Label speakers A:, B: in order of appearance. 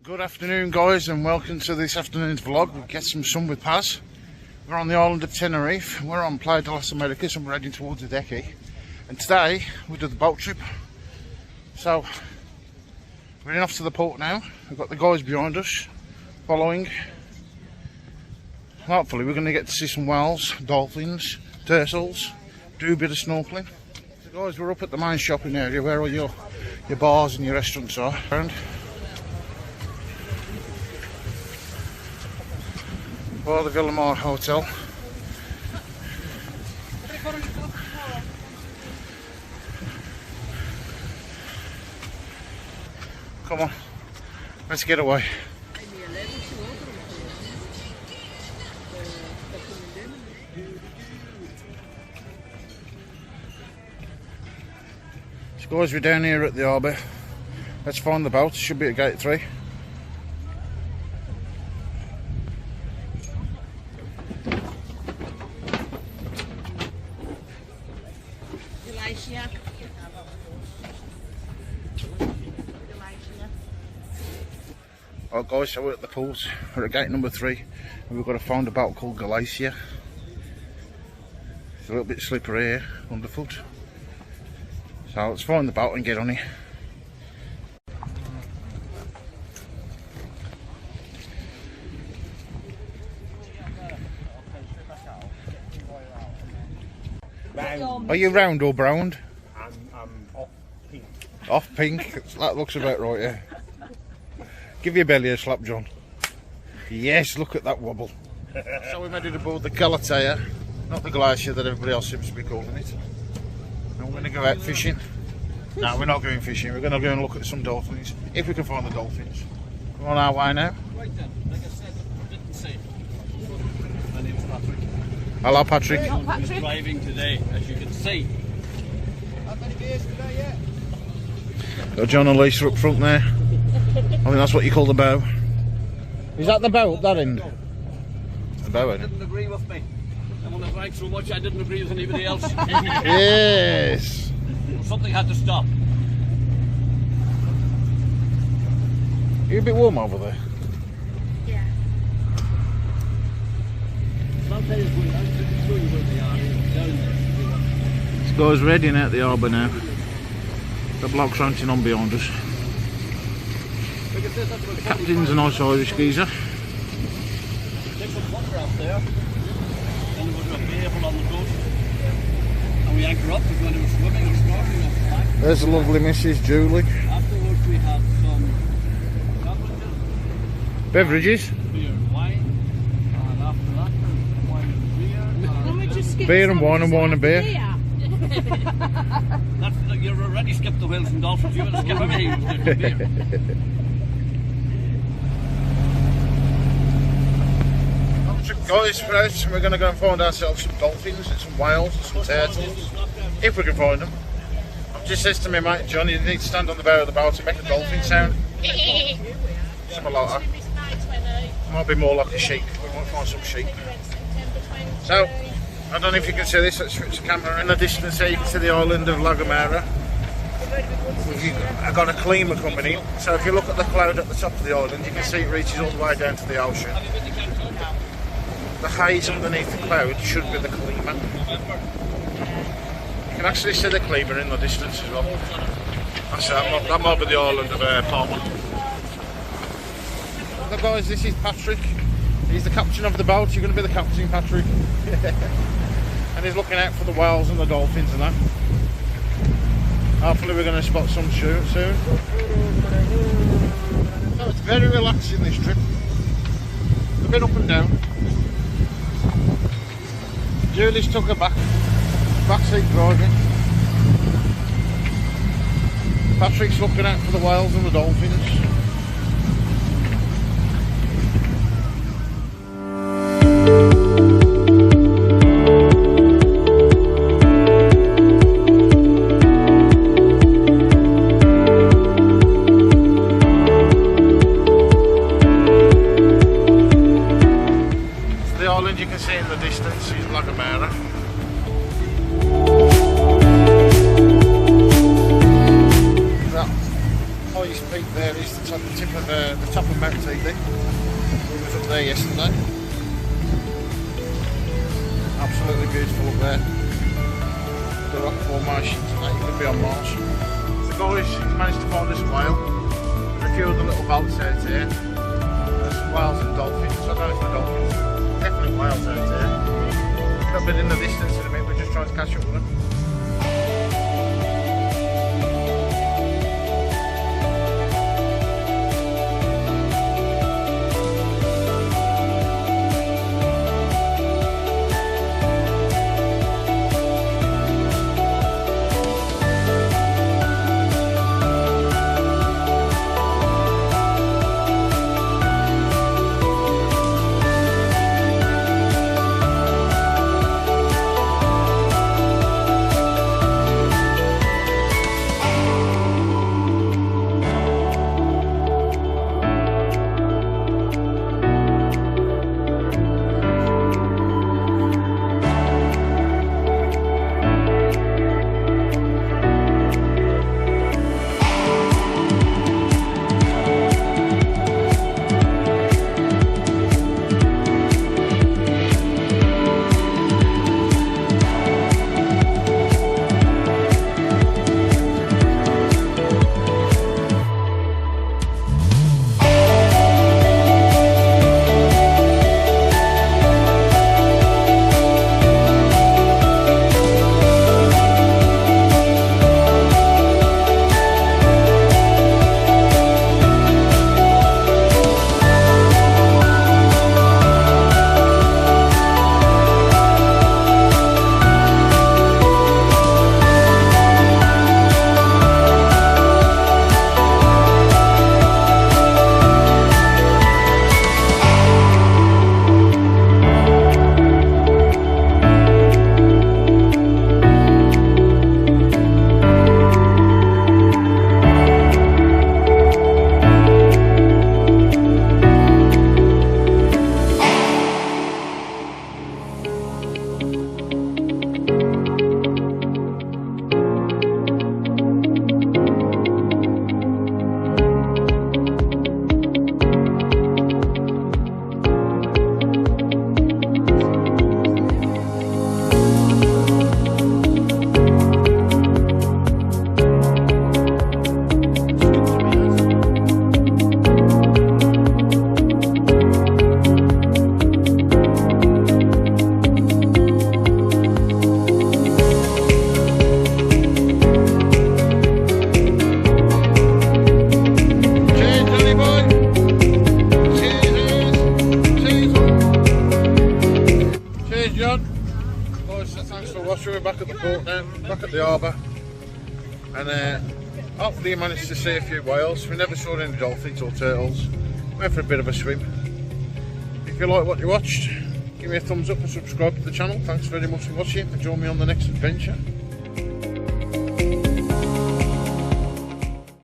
A: Good afternoon guys, and welcome to this afternoon's vlog. We'll get some sun with Paz. We're on the island of Tenerife. We're on Playa de las Americas and we're heading towards Adeje. And today we do the boat trip. So we're heading off to the port now. We've got the guys behind us following. Hopefully we're going to get to see some whales, dolphins, turtles, do a bit of snorkeling. So guys, we're up at the main shopping area where all your bars and your restaurants are. By the Villamar Hotel. Come on, let's get away. So guys, we're down here at the harbour. Let's find the boat. It should be at gate 3. Alright guys, so we're at the port. We're at gate number 3 and we've got to find a boat called Galicia. It's a little bit slippery here underfoot. So let's find the boat and get on it. Are you round or browned?
B: I'm off pink.
A: Off pink? That looks about right, yeah. Give your belly a slap, John. Yes, look at that wobble. So we made it aboard the Galatea, not the Glacier that everybody else seems to be calling it. And we're going to go out fishing. No, we're not going fishing. We're going to go and look at some dolphins, if we can find the dolphins. We're on our way now.
B: Right then, like I said, I didn't say. My name's Patrick.
A: Hello, Patrick.
B: I'm just driving today, as you can see. How many beers today yet?
A: Got John and Lisa up front there. I think that's what you call the bow. Is that the bow up that end? The bow end.
B: Didn't agree with me. And when I drank so much, I didn't agree with anybody else.
A: Yes.
B: Something had to stop.
A: You're a bit warm over there.
C: Yeah.
B: Sometimes I'm show you where they are. Down there.
A: This guy's readying out the harbour now. The bloke's ranting on behind us. The captain's a nice Irish geezer.
B: Take some water out there. Then we'll go to a vehicle on the coast. And we anchor up. We're going to go swimming or snorkeling off the back.
A: There's the lovely Mrs. Julie.
B: Afterwards we have some
A: Beverages.
B: beer and wine. And after that there's wine and beer.
A: Beer and wine and wine and beer.
B: You've already skipped the whales and dolphins. You're going to skip everything with beer.
A: Guys, we're going to go and find ourselves some dolphins and some whales and some turtles, if we can find them. I've just said to my mate John, you need to stand on the bow of the boat to make a dolphin sound. Something like that. Might be more like a sheep. We might find some sheep. So, I don't know if you can see this. Let's switch the camera. In the distance here you can see the island of La Gomera. I've got a climber coming in. So if you look at the cloud at the top of the island, you can see it reaches all the way down to the ocean. The haze underneath the cloud should be the climber. You can actually see the climber in the distance as well. That might be the island of Palma. So guys, this is Patrick. He's the captain of the boat. You're going to be the captain, Patrick. And he's looking out for the whales and the dolphins and that. Hopefully we're going to spot some soon. So it's very relaxing, this trip. A bit up and down. Julie's took her backseat driving. Patrick's looking out for the whales and the dolphins. You can see in the distance is La Gomera. That ice peak there is the top of Mount Adeje. We was up there yesterday. Absolutely beautiful up there. The rock formations and that, you could be on Mars. The guys managed to find us a whale. There's a few other little boats out here. There's some whales and dolphins. I don't know if they're dolphins. Definitely whales out here. A little bit in the distance in a minute, we're just trying to catch up with them. We're back at the port now, back at the harbour, and hopefully you managed to see a few whales. We never saw any dolphins or turtles. Went for a bit of a swim. If you like what you watched, give me a thumbs up and subscribe to the channel. Thanks very much for watching, and join me on the next adventure.